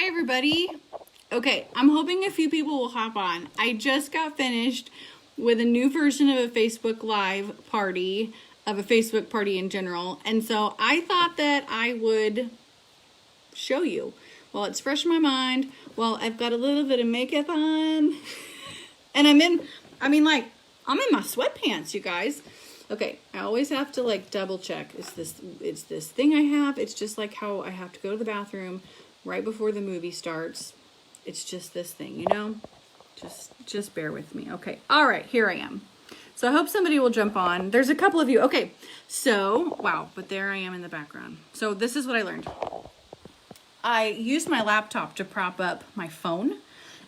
Hi everybody. Okay, I'm hoping a few people will hop on. I just got finished with a new version of a Facebook Live party, of a Facebook party in general, and so I thought that I would show you. Well, it's fresh in my mind. Well, I've got a little bit of makeup on, and I'm in my sweatpants, you guys. Okay, I always have to like double check. It's this thing I have. It's just like how I have to go to the bathroom right before the movie starts. It's just this thing, you know? Just bear with me. Okay. All right, here I am. So I hope somebody will jump on. There's a couple of you. Okay. So, wow, but there I am in the background. So this is what I learned. I used my laptop to prop up my phone.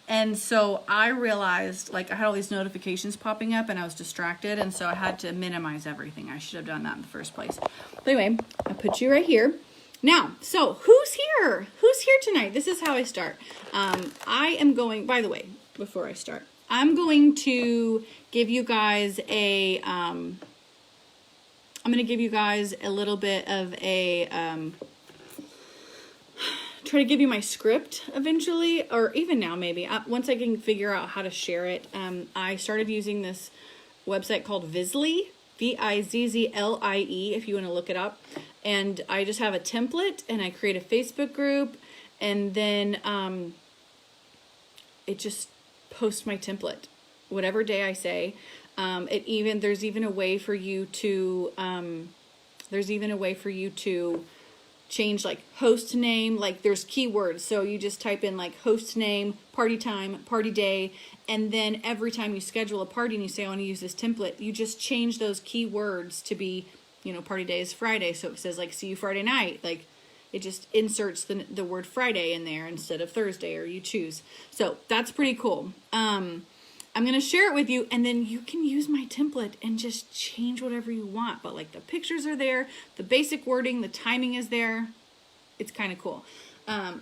And so I realized, like, I had all these notifications popping up and I was distracted. And so I had to minimize everything. I should have done that in the first place. But anyway, I put you right here. Now, so who's here? Who's here tonight? This is how I start. I am going, by the way, before I start, I'm going to give you guys a, I'm going to give you guys a little bit of a, try to give you my script eventually, or even now maybe, once I can figure out how to share it. I started using this website called Vizly, Vizzlie, if you want to look it up. And I just have a template and I create a Facebook group, and then it just posts my template whatever day I say. There's even a way for you to change like host name, like there's keywords. So you just type in like host name, party time, party day, and then every time you schedule a party and you say I want to use this template, you just change those keywords to be, you know, party day is Friday, so it says like see you Friday night, like it just inserts the word Friday in there instead of Thursday, or you choose. So that's pretty cool. I'm going to share it with you, and then you can use my template and just change whatever you want. But like the pictures are there, the basic wording, the timing is there. It's kind of cool.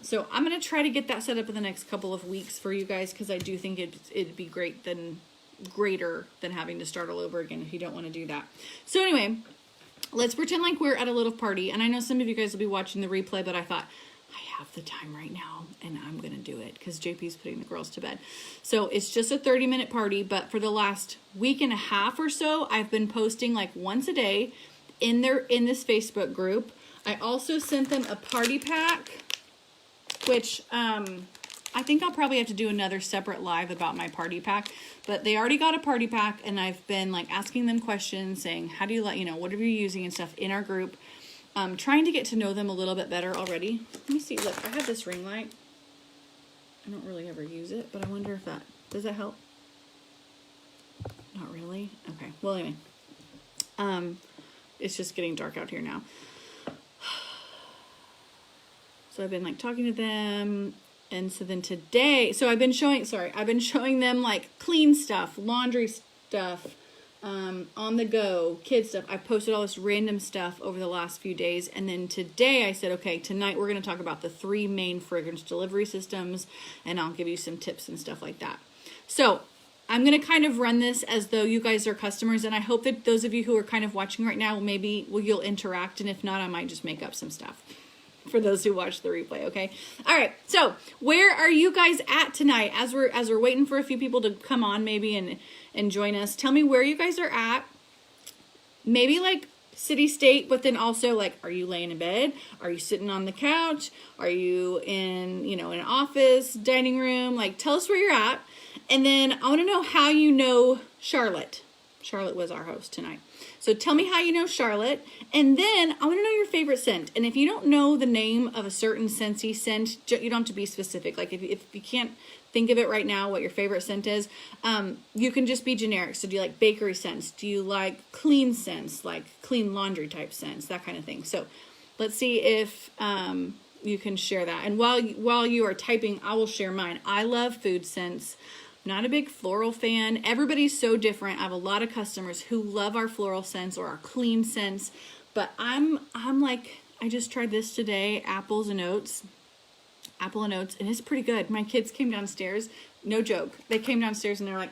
So I'm going to try to get that set up in the next couple of weeks for you guys, because I do think it'd be greater than having to start all over again if you don't want to do that. So anyway, let's pretend like we're at a little party. And I know some of you guys will be watching the replay, but I thought, I have the time right now and I'm going to do it because JP's putting the girls to bed. So it's just a 30-minute party, but for the last week and a half or so, I've been posting like once a day in this Facebook group. I also sent them a party pack, which I think I'll probably have to do another separate live about my party pack, but they already got a party pack, and I've been like asking them questions saying, how do you like, you know, what are you using and stuff in our group. Trying to get to know them a little bit better already. Let me see, look, I have this ring light. I don't really ever use it, but I wonder if does that help? Not really? Okay, well anyway. It's just getting dark out here now. So I've been like talking to them, and so then today, so I've been showing them like clean stuff, laundry stuff, on the go, kid stuff. I posted all this random stuff over the last few days, and then today I said, okay, tonight we're going to talk about the 3 main fragrance delivery systems, and I'll give you some tips and stuff like that. So I'm going to kind of run this as though you guys are customers, and I hope that those of you who are kind of watching right now, you'll interact, and if not, I might just make up some stuff for those who watch the replay. Okay. All right. So where are you guys at tonight? As we're waiting for a few people to come on maybe and join us, tell me where you guys are at. Maybe like city, state, but then also like, are you laying in bed? Are you sitting on the couch? Are you in, you know, an office, dining room? Like, tell us where you're at. And then I want to know how you know Charlotte. Charlotte was our host tonight. So tell me how you know Charlotte. And then I want to know your favorite scent. And if you don't know the name of a certain Scentsy scent, you don't have to be specific. Like if you can't think of it right now, what your favorite scent is, you can just be generic. So do you like bakery scents? Do you like clean scents, like clean laundry type scents, that kind of thing. So let's see if you can share that. And while you are typing, I will share mine. I love food scents. Not a big floral fan. Everybody's so different. I have a lot of customers who love our floral scents or our clean scents, but I'm like, I just tried this today, apple and oats, and it's pretty good. My kids came downstairs, no joke. They came downstairs and they're like,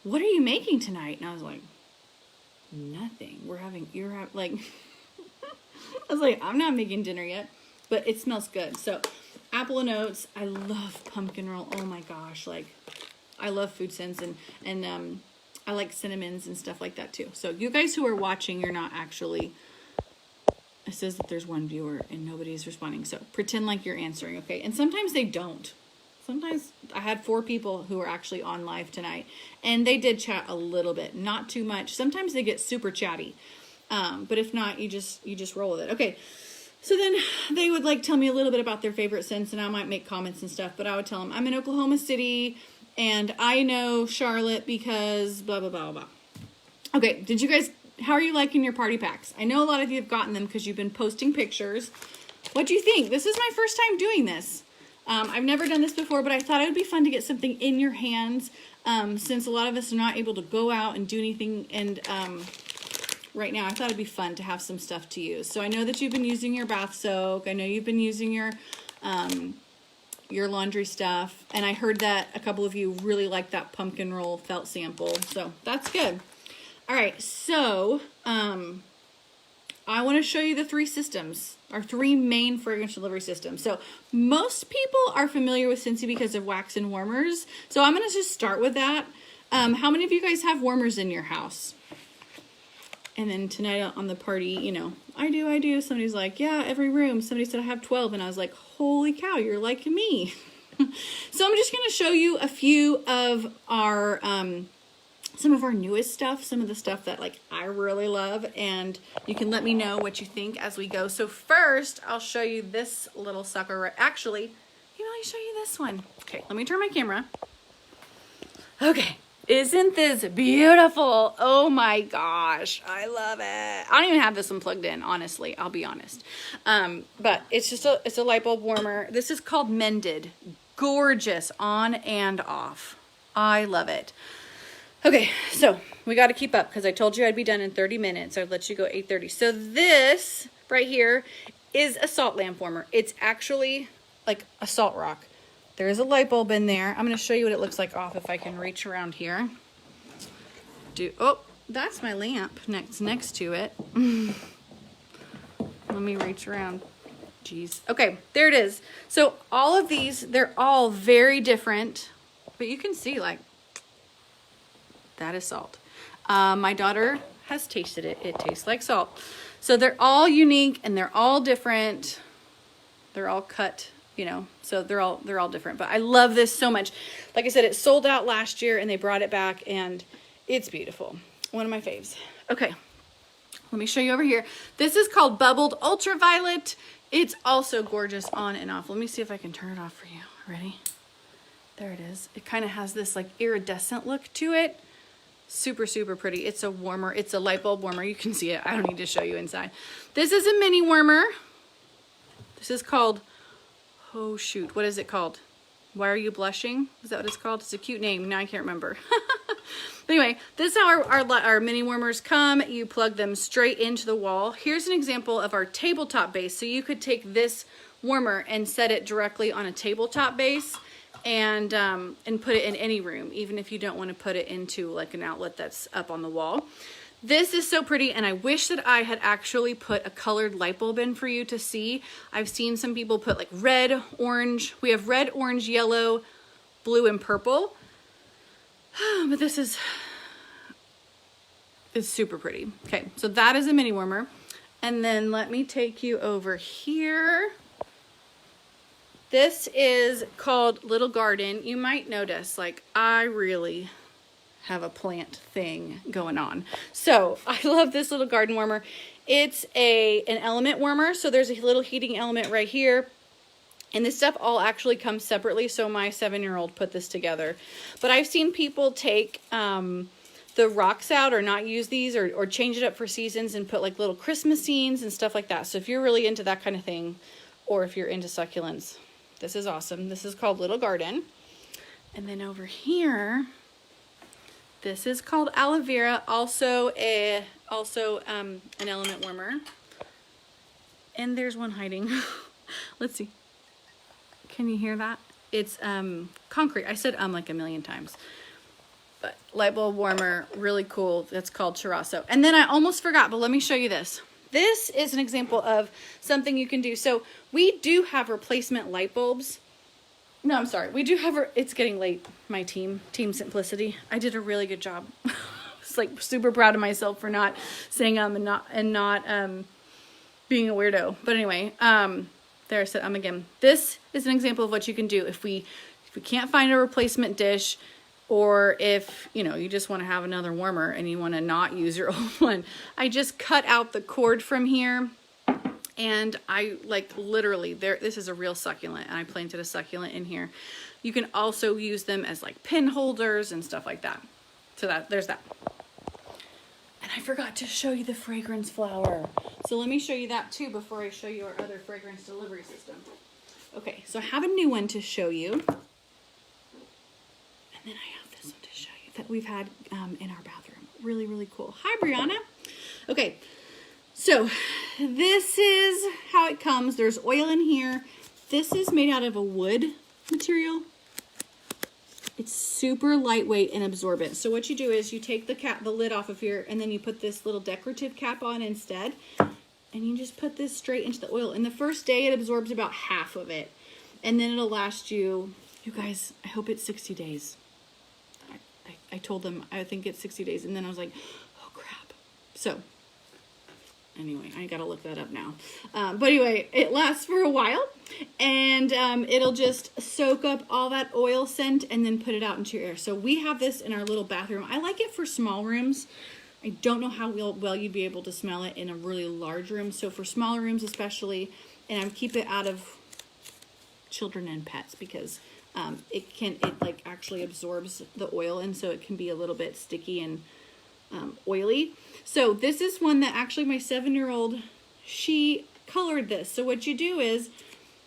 "What are you making tonight?" And I was like, "Nothing. I was like, I'm not making dinner yet, but it smells good." So apple and oats. I love pumpkin roll. Oh my gosh, like I love food scents, and I like cinnamons and stuff like that too. So you guys who are watching, you're not actually, it says that there's one viewer and nobody's responding. So pretend like you're answering, okay? And sometimes they don't. Sometimes I had 4 people who were actually on live tonight, and they did chat a little bit, not too much. Sometimes they get super chatty, but if not, you just roll with it. Okay. So then they would like tell me a little bit about their favorite scents, and I might make comments and stuff, but I would tell them I'm in Oklahoma City and I know Charlotte because blah, blah, blah, blah. Okay. Did you guys, how are you liking your party packs? I know a lot of you have gotten them because you've been posting pictures. What do you think? This is my first time doing this. I've never done this before, but I thought it would be fun to get something in your hands, since a lot of us are not able to go out and do anything, and right now I thought it'd be fun to have some stuff to use. So I know that you've been using your bath soak. I know you've been using your laundry stuff, and I heard that a couple of you really like that pumpkin roll felt sample, so that's good. All right, so I want to show you the 3 systems, our 3 main fragrance delivery systems. So most people are familiar with Scentsy because of wax and warmers. So I'm going to just start with that. How many of you guys have warmers in your house? And then tonight on the party, you know, I do. Somebody's like, yeah, every room. Somebody said I have 12. And I was like, holy cow, you're like me. So I'm just going to show you a few of our, some of our newest stuff, some of the stuff that like I really love, and you can let me know what you think as we go. So first, I'll show you this little sucker. Actually, maybe I'll show you this one. Okay, let me turn my camera. Okay, isn't this beautiful? Oh my gosh, I love it. I don't even have this one plugged in, honestly, I'll be honest. But it's just it's a light bulb warmer. This is called Mended. Gorgeous on and off. I love it. Okay, so we got to keep up because I told you I'd be done in 30 minutes. I'd let you go 8:30. So this right here is a salt lamp warmer. It's actually like a salt rock. There is a light bulb in there. I'm going to show you what it looks like off if I can reach around here. Oh, that's my lamp next to it. Let me reach around. Jeez. Okay, there it is. So all of these, they're all very different, but you can see like, that is salt. My daughter has tasted it. It tastes like salt. So they're all unique and they're all different. They're all cut, you know, so they're all different. But I love this so much. Like I said, it sold out last year and they brought it back and it's beautiful. One of my faves. Okay, let me show you over here. This is called Bubbled Ultraviolet. It's also gorgeous on and off. Let me see if I can turn it off for you. Ready? There it is. It kind of has this like iridescent look to it. Super, super pretty. It's a warmer. It's a light bulb warmer. You can see it. I don't need to show you inside. This is a mini warmer. This is called, oh shoot, what is it called? Why Are You Blushing? Is that what it's called? It's a cute name. Now I can't remember. But anyway, this is how our mini warmers come. You plug them straight into the wall. Here's an example of our tabletop base. So you could take this warmer and set it directly on a tabletop base and put it in any room, even if you don't want to put it into like an outlet that's up on the wall. This is so pretty, and I wish that I had actually put a colored light bulb in for you to see. I've seen some people put like red, orange. We have red, orange, yellow, blue, and purple. But this is super pretty. Okay, so that is a mini warmer. And then let me take you over here. This is called Little Garden. You might notice, like, I really have a plant thing going on. So I love this little garden warmer. It's an element warmer. So there's a little heating element right here. And this stuff all actually comes separately. So my 7-year-old put this together. But I've seen people take the rocks out or not use these or change it up for seasons and put like little Christmas scenes and stuff like that. So if you're really into that kind of thing, or if you're into succulents, this is awesome. This is called Little Garden. And then over here, this is called Aloe Vera, also an element warmer. And there's one hiding. Let's see. Can you hear that? It's concrete. I said like a million times. But light bulb warmer, really cool. That's called Chirasso. And then I almost forgot, but let me show you this. this is an example of something you can do. So we do have replacement light bulbs. No, I'm sorry. We do have, it's getting late. My team Simplicity. I did a really good job. I was like super proud of myself for not saying and not being a weirdo. But anyway, there I said again. This is an example of what you can do if we can't find a replacement dish, or if, you know, you just want to have another warmer and you want to not use your old one. I just cut out the cord from here. And I like literally this is a real succulent, and I planted a succulent in here. You can also use them as like pin holders and stuff like that. So there's that. And I forgot to show you the fragrance flower. So let me show you that too before I show you our other fragrance delivery system. Okay, so I have a new one to show you. And then I have this one to show you that we've had in our bathroom. Really, really cool. Hi, Brianna. Okay. So this is how it comes. There's oil in here. This is made out of a wood material. It's super lightweight and absorbent. So what you do is you take the lid off of here, and then you put this little decorative cap on instead. And you just put this straight into the oil. And the first day it absorbs about half of it. And then it'll last you guys, I hope it's 60 days. I told them I think it's 60 days. And then I was like, oh crap. So anyway, I gotta look that up now. But anyway, it lasts for a while, and it'll just soak up all that oil scent and then put it out into your air. So we have this in our little bathroom. I like it for small rooms. I don't know how well you'd be able to smell it in a really large room. So for smaller rooms especially, and I keep it out of children and pets because it like actually absorbs the oil, and so it can be a little bit sticky and oily. So this is one that actually my 7-year-old, she colored this. So what you do is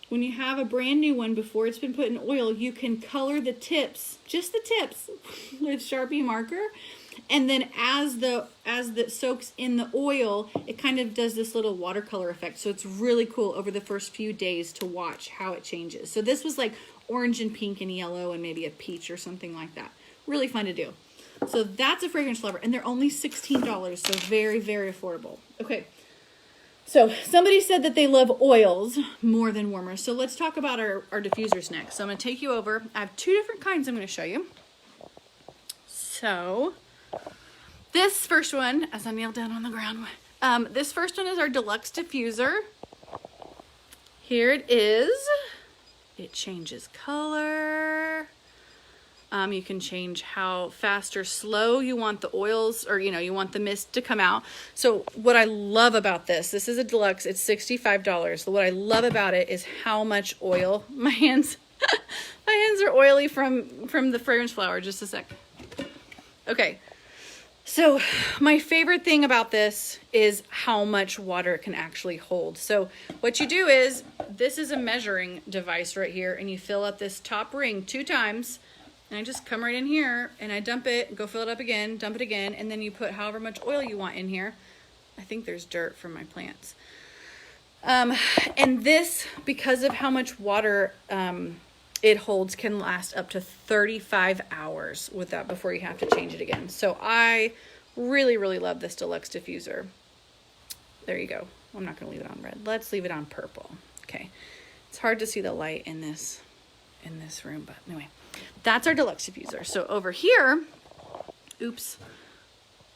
when you have a brand new one before it's been put in oil, you can color the tips, just the tips, with Sharpie marker. And then as that soaks in the oil, it kind of does this little watercolor effect. So it's really cool over the first few days to watch how it changes. So this was like orange and pink and yellow and maybe a peach or something like that. Really fun to do. So that's a fragrance lover, and they're only $16, so very, very affordable. Okay, so somebody said that they love oils more than warmers. So let's talk about our diffusers next. So I'm going to take you over. I have 2 different kinds I'm going to show you. So this first one, as I kneel down on the ground, this first one is our Deluxe Diffuser. Here it is. It changes color. You can change how fast or slow you want the oils, or you want the mist to come out. So what I love about this is a deluxe, it's $65. So what I love about it is how much oil. My hands are oily from the fragrance flower. Just a sec. Okay. So my favorite thing about this is how much water it can actually hold. So what you do is, this is a measuring device right here, and you fill up this top ring 2 times. And I just come right in here and I dump it, go fill it up again, dump it again, and then you put however much oil you want in here. I think there's dirt from my plants. And this, because of how much water it holds, can last up to 35 hours with that before you have to change it again. So I really, really love this Deluxe Diffuser. There you go. I'm not going to leave it on red. Let's leave it on purple. Okay. It's hard to see the light in this room, but anyway. That's our Deluxe Diffuser. So over here, oops,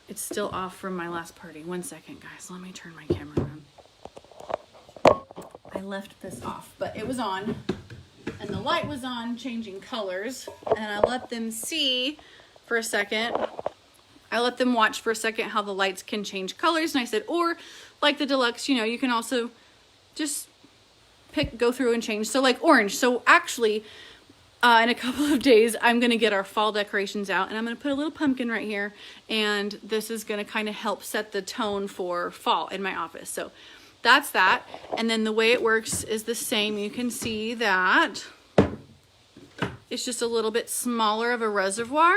it's still off from my last party. 1 second, guys. Let me turn my camera on. I left this off, but it was on, and the light was on, changing colors, and I let them see for a second. I let them watch for a second how the lights can change colors, and I said, or like the Deluxe, you can also just go through and change. So like orange. So actually, in a couple of days, I'm going to get our fall decorations out, and I'm going to put a little pumpkin right here, and this is going to kind of help set the tone for fall in my office. So that's that. And then the way it works is the same. You can see that it's just a little bit smaller of a reservoir.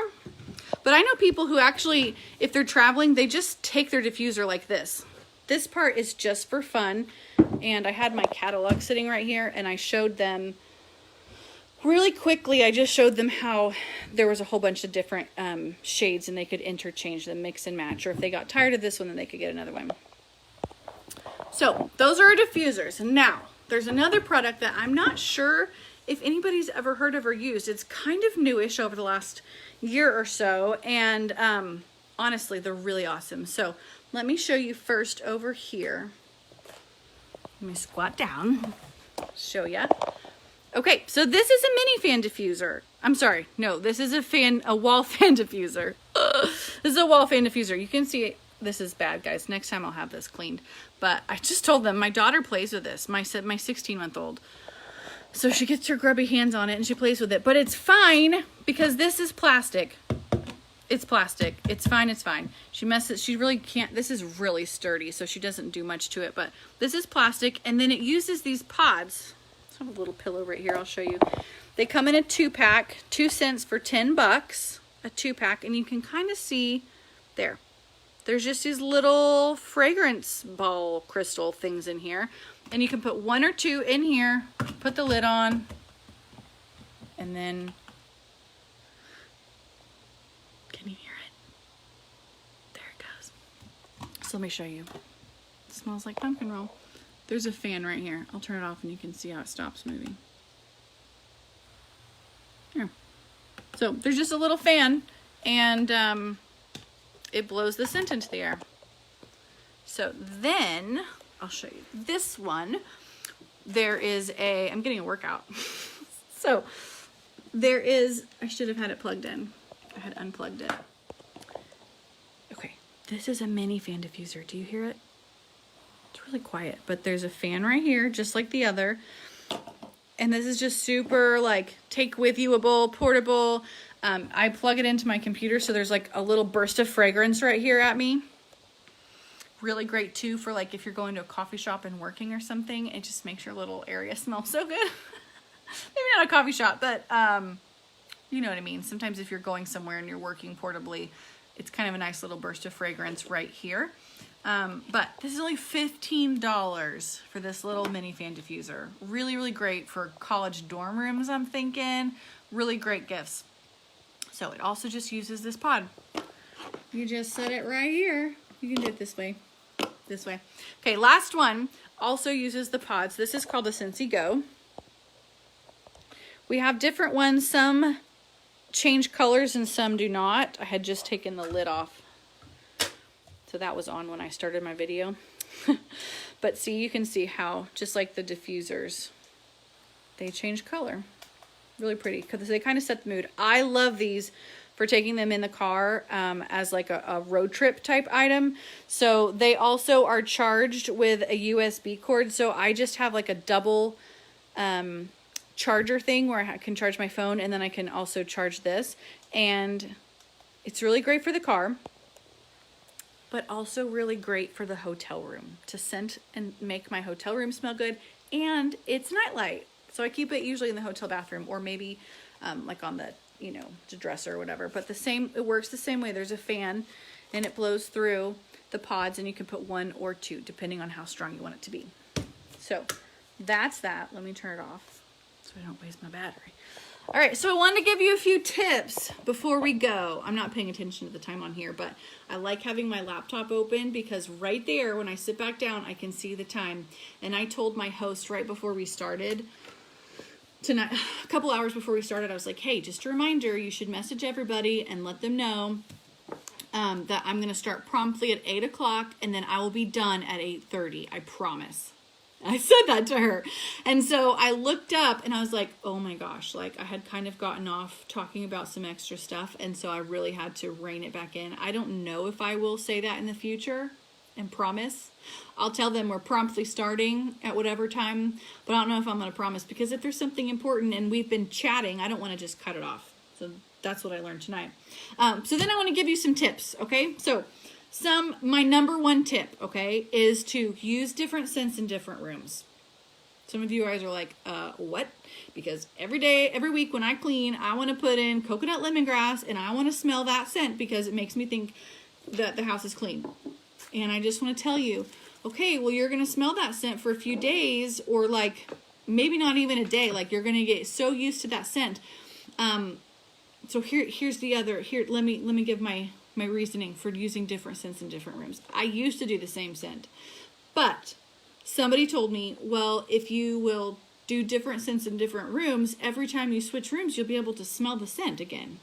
But I know people who actually, if they're traveling, they just take their diffuser like this. This part is just for fun. And I had my Cadillac sitting right here, and I showed them really quickly. I just showed them how there was a whole bunch of different shades, and they could interchange them, mix and match. Or if they got tired of this one, then they could get another one. So those are our diffusers. Now, there's another product that I'm not sure if anybody's ever heard of or used. It's kind of newish over the last year or so, and honestly, they're really awesome. So let me show you first over here. Let me squat down, show ya. Okay, so this is a mini fan diffuser. I'm sorry, no, this is a wall fan diffuser. This is a wall fan diffuser. You can see this is bad, guys. Next time I'll have this cleaned. But I just told them my daughter plays with this, my 16-month-old. So she gets her grubby hands on it and she plays with it. But it's fine because this is plastic. It's plastic. It's fine. It's fine. She really can't. This is really sturdy, so she doesn't do much to it. But this is plastic, and then it uses these pods. I have a little pillow right here. I'll show you. They come in a 2-pack, 2 cents for $10, a 2-pack, and you can kind of see there. There's just these little fragrance ball crystal things in here, and you can put 1 or 2 in here, put the lid on, and then. Can you hear it? There it goes. So let me show you. It smells like pumpkin roll. There's a fan right here. I'll turn it off and you can see how it stops moving. Here. So there's just a little fan, and it blows the scent into the air. So then I'll show you this one. There is I'm getting a workout. So there is, I should have had it plugged in. I had unplugged it. Okay, this is a mini fan diffuser. Do you hear it? It's really quiet, but there's a fan right here, just like the other. And this is just super like take with youable, portable. I plug it into my computer, so there's like a little burst of fragrance right here at me. Really great too for like if you're going to a coffee shop and working or something. It just makes your little area smell so good. Maybe not a coffee shop, but you know what I mean. Sometimes if you're going somewhere and you're working portably, it's kind of a nice little burst of fragrance right here. But this is only $15 for this little mini fan diffuser. Really, really great for college dorm rooms, I'm thinking. Really great gifts. So it also just uses this pod. You just set it right here. You can do it this way. This way. Okay, last one also uses the pods. This is called the Scentsy Go. We have different ones. Some change colors and some do not. I had just taken the lid off, so that was on when I started my video. But see, you can see how just like the diffusers, they change color. Really pretty because they kind of set the mood. I love these for taking them in the car as like a road trip type item. So they also are charged with a USB cord, so I just have like a double charger thing where I can charge my phone, and then I can also charge this. And it's really great for the car, but also really great for the hotel room to scent and make my hotel room smell good. And it's nightlight, so I keep it usually in the hotel bathroom, or maybe like on the the dresser or whatever. But it works the same way. There's a fan and it blows through the pods, and you can put 1 or 2 depending on how strong you want it to be. So that's that. Let me turn it off so I don't waste my battery. All right, so I wanted to give you a few tips before we go. I'm not paying attention to the time on here, but I like having my laptop open because right there, when I sit back down, I can see the time. And I told my host right before we started tonight, a couple hours before we started, I was like, hey, just a reminder, you should message everybody and let them know that I'm going to start promptly at 8 o'clock, and then I will be done at 8:30. I promise. I said that to her. And so I looked up and I was like, oh my gosh, like I had kind of gotten off talking about some extra stuff. And so I really had to rein it back in. I don't know if I will say that in the future and promise. I'll tell them we're promptly starting at whatever time, but I don't know if I'm going to promise, because if there's something important and we've been chatting, I don't want to just cut it off. So that's what I learned tonight. So then I want to give you some tips. Okay. So my number one tip, okay, is to use different scents in different rooms. Some of you guys are like, what? Because every week when I clean, I want to put in coconut lemongrass and I want to smell that scent because it makes me think that the house is clean. And I just want to tell you, okay, well, you're going to smell that scent for a few days, or like maybe not even a day. Like you're going to get so used to that scent. So here's the other, let me give my reasoning for using different scents in different rooms. I used to do the same scent, but somebody told me, well, if you will do different scents in different rooms, every time you switch rooms, you'll be able to smell the scent again.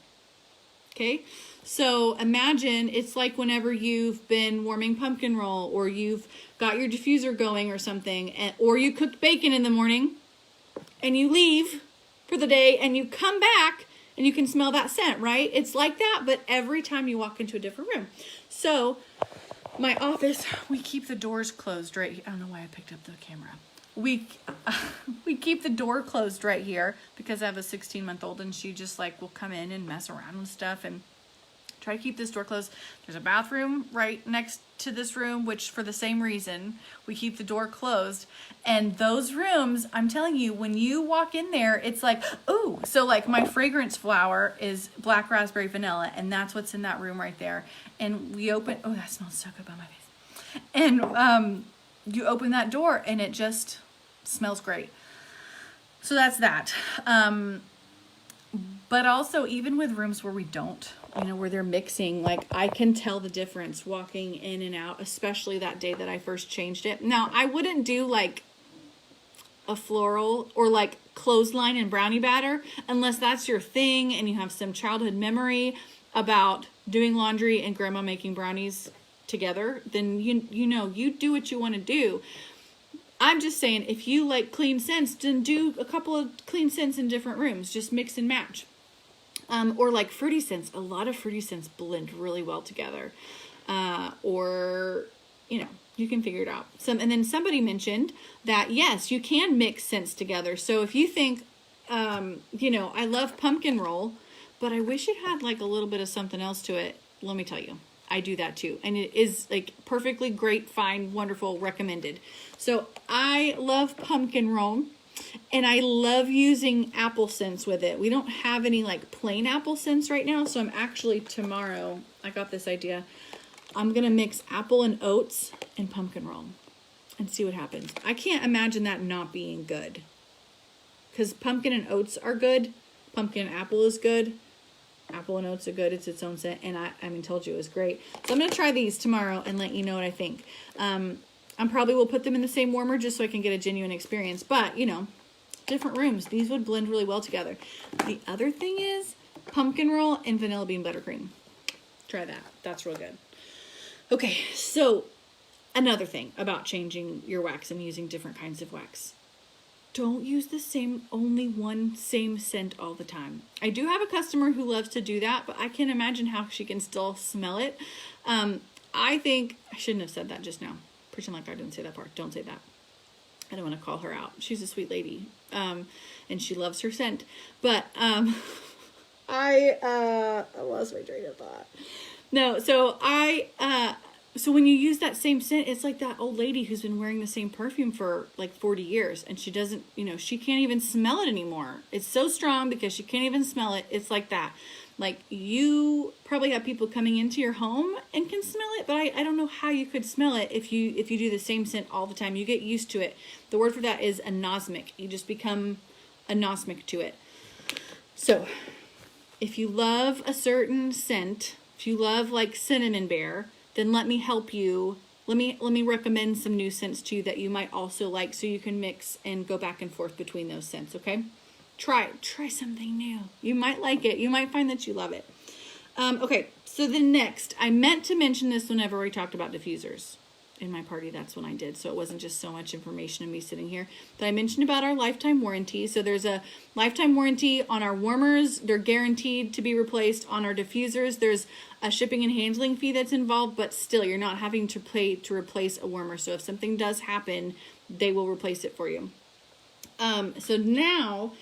Okay, so imagine it's like whenever you've been warming pumpkin roll, or you've got your diffuser going or something, or you cooked bacon in the morning and you leave for the day and you come back and you can smell that scent, right? It's like that, but every time you walk into a different room. So my office, we keep the doors closed right here. I don't know why I picked up the camera. We keep the door closed right here because I have a 16-month-old and she just like will come in and mess around with stuff, and try to keep this door closed. There's a bathroom right next to this room, which for the same reason, we keep the door closed. And those rooms, I'm telling you, when you walk in there, it's like, ooh. So like my fragrance flower is black raspberry vanilla, and that's what's in that room right there. And we open, oh, that smells so good by my face. And you open that door and it just smells great. So that's that. But also, even with rooms where we don't, you know, where they're mixing, like I can tell the difference walking in and out, especially that day that I first changed it. Now, I wouldn't do like a floral or like clothesline and brownie batter unless that's your thing and you have some childhood memory about doing laundry and grandma making brownies together. Then you know, you do what you want to do. I'm just saying, if you like clean scents, then do a couple of clean scents in different rooms. Just mix and match. Or like fruity scents. A lot of fruity scents blend really well together. Or, you know, you can figure it out. And then somebody mentioned that, yes, you can mix scents together. So if you think, you know, I love pumpkin roll, but I wish it had like a little bit of something else to it. Let me tell you, I do that too. And it is like perfectly great, fine, wonderful, recommended. So I love pumpkin roll and I love using apple scents with it. We don't have any like plain apple scents right now. So I'm actually tomorrow, I got this idea. I'm going to mix apple and oats and pumpkin roll and see what happens. I can't imagine that not being good, because pumpkin and oats are good. Pumpkin and apple is good. Apple and oats are good. It's its own scent. And I mean, told you it was great. So I'm going to try these tomorrow and let you know what I think. I probably will put them in the same warmer just so I can get a genuine experience. But, you know, different rooms. These would blend really well together. The other thing is pumpkin roll and vanilla bean buttercream. Try that. That's real good. Okay, so another thing about changing your wax and using different kinds of wax. Don't use the same, only one same scent all the time. I do have a customer who loves to do that, but I can imagine how she can still smell it. I think, I shouldn't have said that just now. Pretend like I didn't say that part. Don't say that. I don't want to call her out. She's a sweet lady. And she loves her scent. But I lost my train of thought. No, so so when you use that same scent, it's like that old lady who's been wearing the same perfume for like 40 years and she doesn't, you know, she can't even smell it anymore. It's so strong because she can't even smell it. It's like that. Like, you probably have people coming into your home and can smell it, but I don't know how you could smell it if you do the same scent all the time. You get used to it. The word for that is anosmic. You just become anosmic to it. So if you love a certain scent, if you love like cinnamon bear, then let me help you. Let me recommend some new scents to you that you might also like, so you can mix and go back and forth between those scents, okay? Try something new. You might like it. You might find that you love it. Okay, so the next, I meant to mention this whenever we talked about diffusers. In my party, that's when I did, so it wasn't just so much information of me sitting here. But I mentioned about our lifetime warranty. So there's a lifetime warranty on our warmers. They're guaranteed to be replaced. On our diffusers, there's a shipping and handling fee that's involved, but still, you're not having to pay to replace a warmer. So if something does happen, they will replace it for you. So now,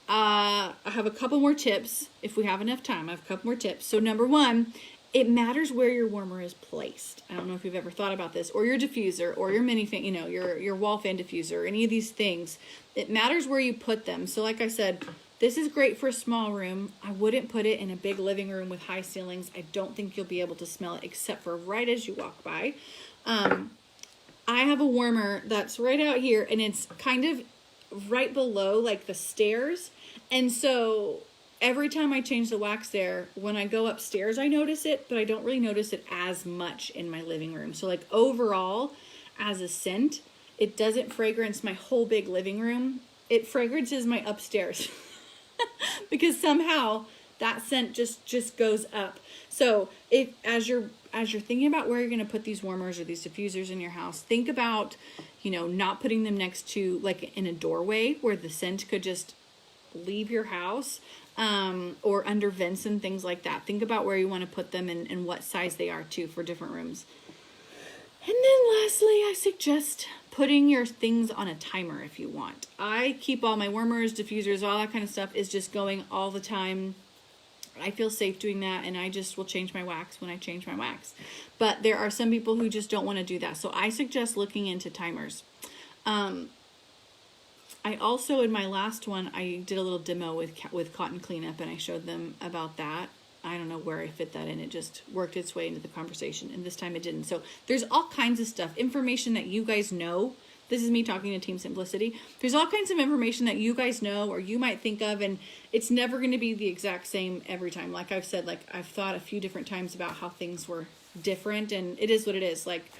I have a couple more tips. If we have enough time, I have a couple more tips. So number one, it matters where your warmer is placed. I don't know if you've ever thought about this, or your diffuser, or your mini fan, you know, your wall fan diffuser, any of these things. It matters where you put them. So like I said, this is great for a small room. I wouldn't put it in a big living room with high ceilings. I don't think you'll be able to smell it except for right as you walk by. I have a warmer that's right out here, and it's kind of right below like the stairs. And so every time I change the wax there, when I go upstairs, I notice it, but I don't really notice it as much in my living room. So like overall, as a scent, it doesn't fragrance my whole big living room. It fragrances my upstairs because somehow that scent just goes up. So if as you're thinking about where you're going to put these warmers or these diffusers in your house, think about, you know, not putting them next to, like, in a doorway where the scent could just leave your house, or under vents and things like that. Think about where you want to put them and what size they are too for different rooms. And then lastly, I suggest putting your things on a timer if you want. I keep all my warmers, diffusers, all that kind of stuff is just going all the time. I feel safe doing that, and I just will change my wax when I change my wax. But there are some people who just don't want to do that. So I suggest looking into timers. I also, in my last one, I did a little demo with cotton cleanup, and I showed them about that. I don't know where I fit that in. It just worked its way into the conversation, and this time it didn't. So there's all kinds of stuff, information that you guys know. This is me talking to Team Simplicity. There's all kinds of information that you guys know or you might think of, and it's never going to be the exact same every time. Like I've said, like I've thought a few different times about how things were different, and it is what it is. Like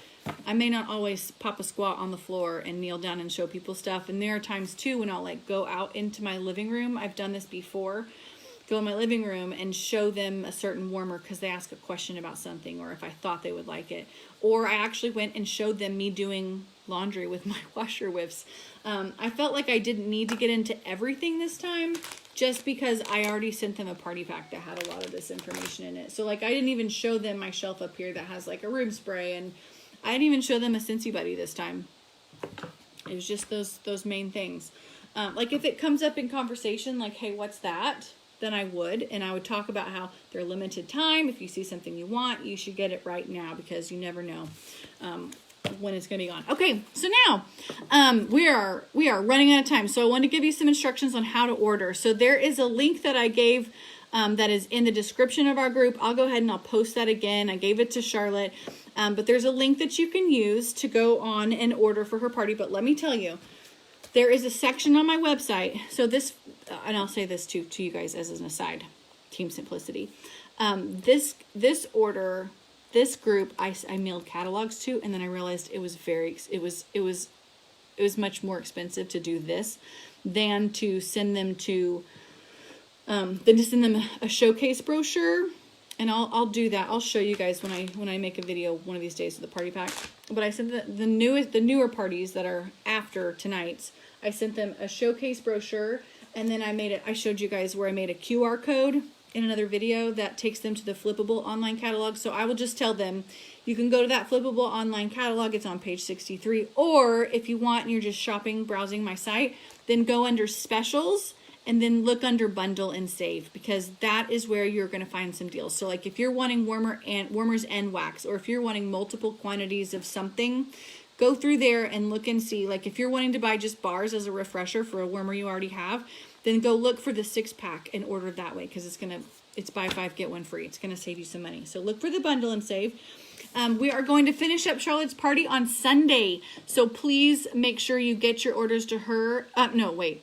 I may not always pop a squat on the floor and kneel down and show people stuff. And there are times too when I'll like go out into my living room. I've done this before. Go in my living room and show them a certain warmer because they ask a question about something, or if I thought they would like it. Or I actually went and showed them me doing laundry with my washer whiffs. I felt like I didn't need to get into everything this time just because I already sent them a party pack that had a lot of this information in it. So like I didn't even show them my shelf up here that has like a room spray, and I didn't even show them a Scentsy Buddy this time. It was just those main things. Like if it comes up in conversation, like, hey, what's that? Then I would, and I would talk about how they're limited time. If you see something you want, you should get it right now because you never know when it's going to be gone. Okay, so now we are running out of time. So I want to give you some instructions on how to order. So there is a link that I gave that is in the description of our group. I'll go ahead and I'll post that again. I gave it to Charlotte, but there's a link that you can use to go on and order for her party. But let me tell you, there is a section on my website. So this, and I'll say this to you guys as an aside, Team Simplicity. This order, this group, I mailed catalogs to, and then I realized it was much more expensive to do this than to send them a showcase brochure. And I'll do that. I'll show you guys when I make a video one of these days of the party pack. But I sent the newer parties that are after tonight's. I sent them a showcase brochure, and then I showed you guys where I made a QR code in another video that takes them to the flippable online catalog. So I will just tell them you can go to that flippable online catalog. It's on page 63. Or if you want and you're just browsing my site, then go under specials and then look under bundle and save, because that is where you're going to find some deals. So like if you're wanting warmers and wax, or if you're wanting multiple quantities of something, go through there and look and see. Like if you're wanting to buy just bars as a refresher for a warmer you already have, then go look for the 6-pack and order that way, because it's buy 5 get 1 free. It's going to save you some money. So look for the bundle and save. We are going to finish up Charlotte's party on Sunday, so please make sure you get your orders to her. No, wait.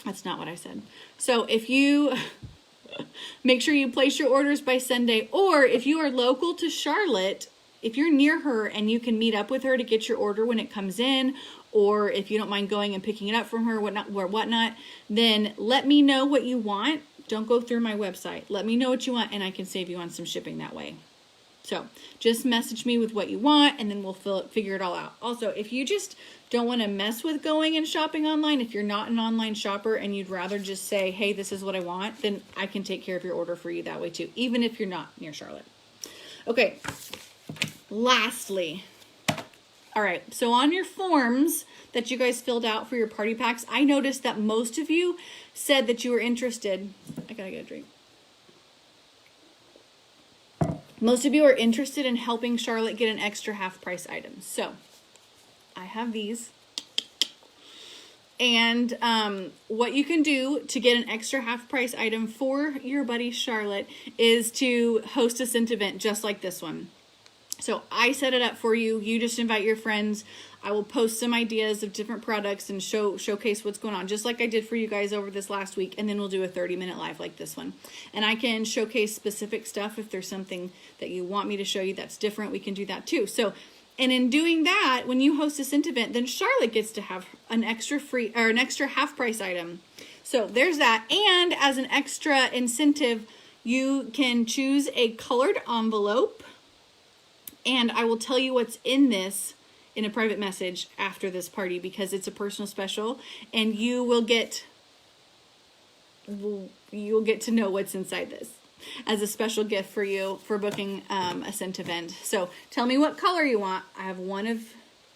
That's not what I said. So if you make sure you place your orders by Sunday, or if you are local to Charlotte, if you're near her and you can meet up with her to get your order when it comes in, or if you don't mind going and picking it up from her, whatnot, then let me know what you want. Don't go through my website. Let me know what you want, and I can save you on some shipping that way. So just message me with what you want, and then we'll figure it all out. Also, if you just don't want to mess with going and shopping online, if you're not an online shopper and you'd rather just say, hey, this is what I want, then I can take care of your order for you that way too, even if you're not near Charlotte. Okay, lastly, all right, so on your forms that you guys filled out for your party packs, I noticed that most of you said that you were interested. I gotta get a drink. Most of you are interested in helping Charlotte get an extra half-price item. So I have these. And what you can do to get an extra half-price item for your buddy Charlotte is to host a scent event just like this one. So I set it up for you. You just invite your friends. I will post some ideas of different products and showcase what's going on, just like I did for you guys over this last week. And then we'll do a 30-minute live like this one. And I can showcase specific stuff. If there's something that you want me to show you that's different, we can do that too. So And in doing that, when you host a scent event, then Charlotte gets to have an extra free or an extra half price item. So there's that. And as an extra incentive, you can choose a colored envelope. And I will tell you what's in this in a private message after this party because it's a personal special. And you'll get to know what's inside this as a special gift for you for booking a scent event. So tell me what color you want. I have one of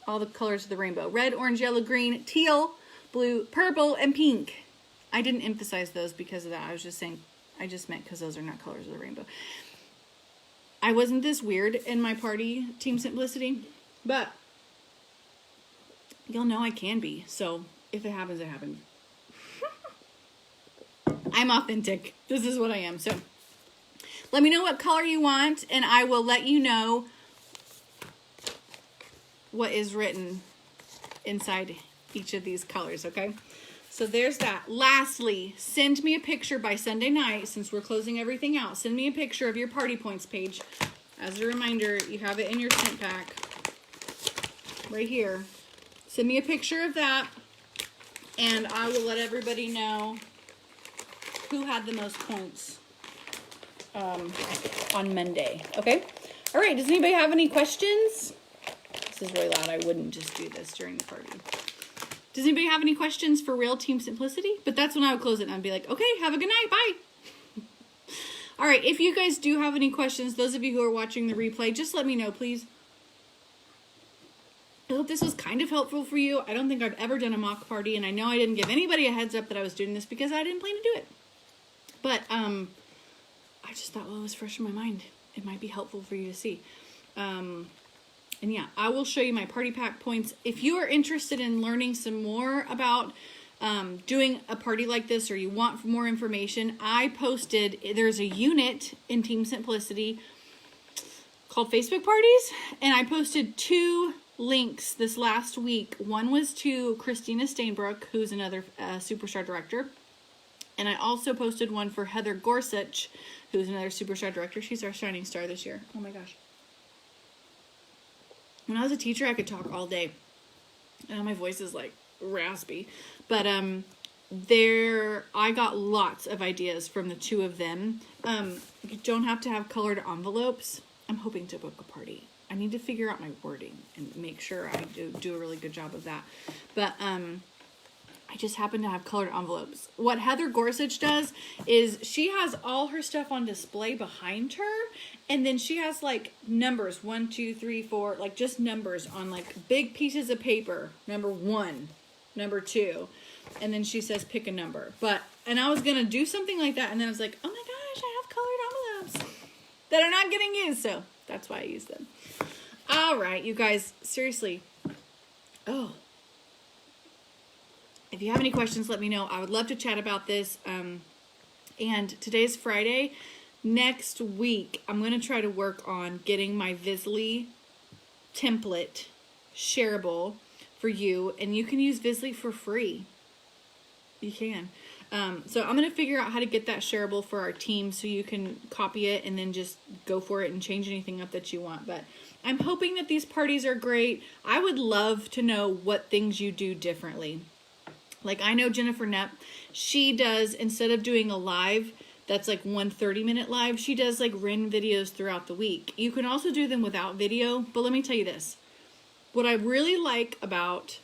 all the colors of the rainbow. Red, orange, yellow, green, teal, blue, purple, and pink. I didn't emphasize those because of that. I was just saying, I just meant because those are not colors of the rainbow. I wasn't this weird in my party, Team Simplicity, but you'll know I can be. So if it happens, it happens. I'm authentic. This is what I am. So let me know what color you want, and I will let you know what is written inside each of these colors, okay? So there's that. Lastly, send me a picture by Sunday night, since we're closing everything out. Send me a picture of your party points page. As a reminder, you have it in your scent pack right here. Send me a picture of that, and I will let everybody know who had the most points on Monday. Okay? All right. Does anybody have any questions? This is really loud. I wouldn't just do this during the party. Does anybody have any questions for real Team Simplicity? But that's when I would close it and I'd be like, okay, have a good night. Bye. All right. If you guys do have any questions, those of you who are watching the replay, just let me know, please. I hope this was kind of helpful for you. I don't think I've ever done a mock party, and I know I didn't give anybody a heads up that I was doing this because I didn't plan to do it. But I just thought, well, it was fresh in my mind. It might be helpful for you to see. And yeah, I will show you my party pack points. If you are interested in learning some more about doing a party like this, or you want more information, I posted, there's a unit in Team Simplicity called Facebook Parties, and I posted 2 links this last week. One was to Christina Stainbrook, who's another Superstar director. And I also posted one for Heather Gorsuch, who's another Superstar director. She's our shining star this year. Oh my gosh. When I was a teacher, I could talk all day. And my voice is like raspy. But I got lots of ideas from the 2 of them. You don't have to have colored envelopes. I'm hoping to book a party. I need to figure out my wording and make sure I do a really good job of that. But I just happen to have colored envelopes. What Heather Gorsuch does is she has all her stuff on display behind her, and then she has like numbers 1, 2, 3, 4, like just numbers on like big pieces of paper. Number 1, number 2, and then she says pick a number. And I was gonna do something like that, and then I was like, oh my gosh, I have colored envelopes that are not getting used, so that's why I use them. All right, you guys, seriously. Oh. If you have any questions, let me know. I would love to chat about this. And today's Friday. Next week, I'm going to try to work on getting my Visly template shareable for you. And you can use Visly for free. You can. So I'm going to figure out how to get that shareable for our team so you can copy it and then just go for it and change anything up that you want. But I'm hoping that these parties are great. I would love to know what things you do differently. Like I know Jennifer Knapp, she does, instead of doing a live that's like 1 30-minute live, she does like random videos throughout the week. You can also do them without video, but let me tell you this. What I really like about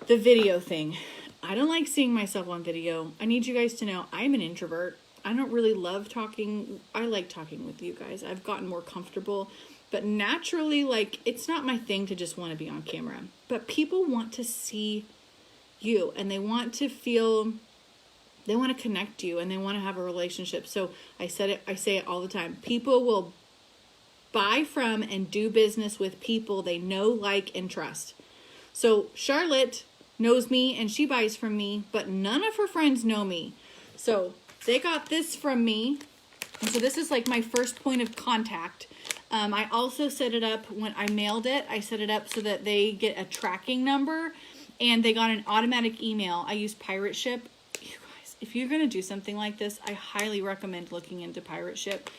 the video thing, I don't like seeing myself on video. I need you guys to know I'm an introvert. I don't really love talking. I like talking with you guys. I've gotten more comfortable, but naturally, like, it's not my thing to just want to be on camera. But people want to see you, and they want to feel, they want to connect to you, and they want to have a relationship. So I say it all the time. People will buy from and do business with people they know, like, and trust. So Charlotte knows me and she buys from me, but none of her friends know me. So they got this from me. And so this is like my first point of contact. I also set it up when I mailed it. I set it up so that they get a tracking number and they got an automatic email. I used Pirate Ship. You guys, if you're going to do something like this, I highly recommend looking into Pirate Ship.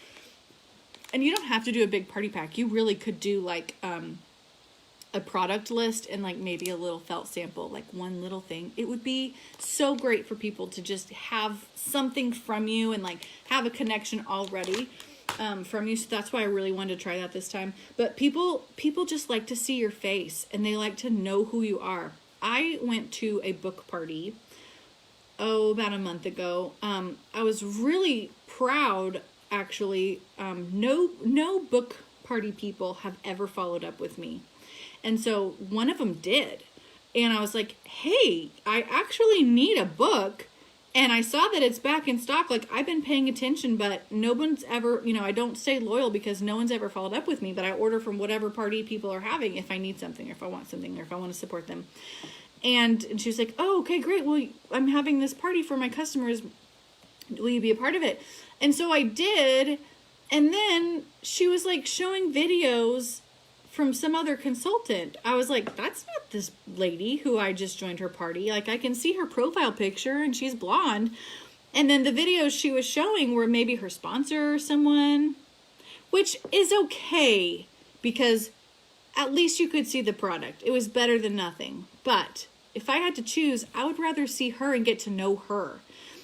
And you don't have to do a big party pack. You really could do like a product list and like maybe a little felt sample, like one little thing. It would be so great for people to just have something from you and like have a connection already from you. So that's why I really wanted to try that this time. But people just like to see your face and they like to know who you are. I went to a book party, about a month ago. I was really proud, actually. No book party people have ever followed up with me. And so one of them did. And I was like, hey, I actually need a book. And I saw that it's back in stock. Like, I've been paying attention, but no one's ever, I don't stay loyal because no one's ever followed up with me. But I order from whatever party people are having if I need something or if I want something or if I want to support them. And she was like, oh, okay, great. Well, I'm having this party for my customers. Will you be a part of it? And so I did. And then she was like showing videos from some other consultant. I was like, that's not this lady who I just joined her party. Like, I can see her profile picture and she's blonde. And then the videos she was showing were maybe her sponsor or someone, which is okay because at least you could see the product. It was better than nothing. But if I had to choose, I would rather see her and get to know her.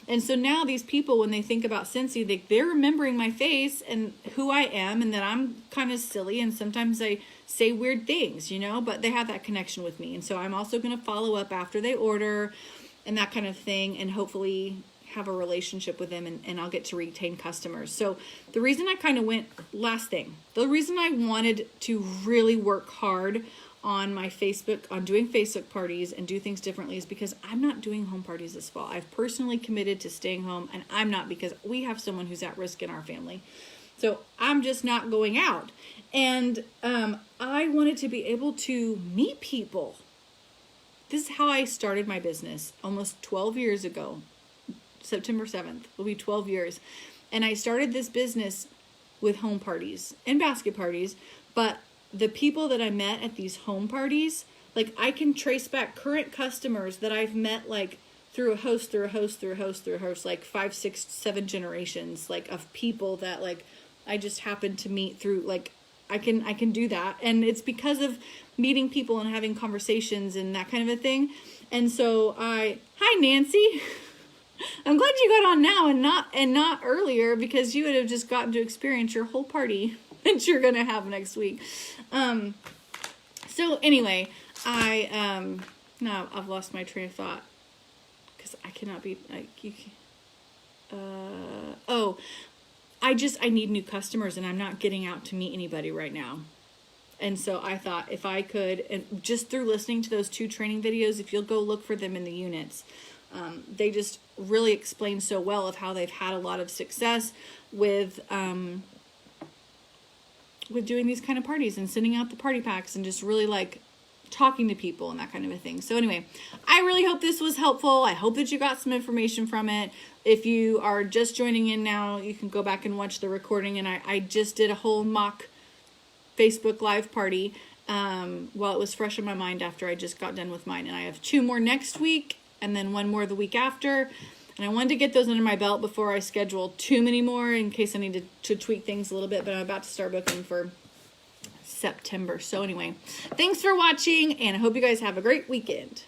And so now these people, when they think about Scentsy, they're remembering my face and who I am and that I'm kind of silly and sometimes I say weird things, but they have that connection with me. And so I'm also going to follow up after they order and that kind of thing and hopefully have a relationship with them and I'll get to retain customers. So the reason I kind of the reason I wanted to really work hard on my on doing Facebook parties and do things differently is because I'm not doing home parties this fall. I've personally committed to staying home and I'm not because we have someone who's at risk in our family. So I'm just not going out. And I wanted to be able to meet people. This is how I started my business almost 12 years ago. September 7th will be 12 years. And I started this business with home parties and basket parties, but the people that I met at these home parties, like I can trace back current customers that I've met like through a host, like 5, 6, 7 generations, like of people that like I just happened to meet through, like I can do that. And it's because of meeting people and having conversations and that kind of a thing. And so hi Nancy. I'm glad you got on now and not earlier because you would have just gotten to experience your whole party that you're going to have next week. So anyway, I've lost my train of thought because I cannot be like, I need new customers and I'm not getting out to meet anybody right now. And so I thought if I could, and just through listening to those 2 training videos, if you'll go look for them in the units, they just really explain so well of how they've had a lot of success with doing these kind of parties and sending out the party packs and just really like talking to people and that kind of a thing. So anyway, I really hope this was helpful. I hope that you got some information from it. If you are just joining in now, you can go back and watch the recording. And I just did a whole mock Facebook Live party while it was fresh in my mind after I just got done with mine. And I have 2 more next week and then 1 more the week after. And I wanted to get those under my belt before I schedule too many more in case I need to tweak things a little bit. But I'm about to start booking for September. So anyway, thanks for watching and I hope you guys have a great weekend.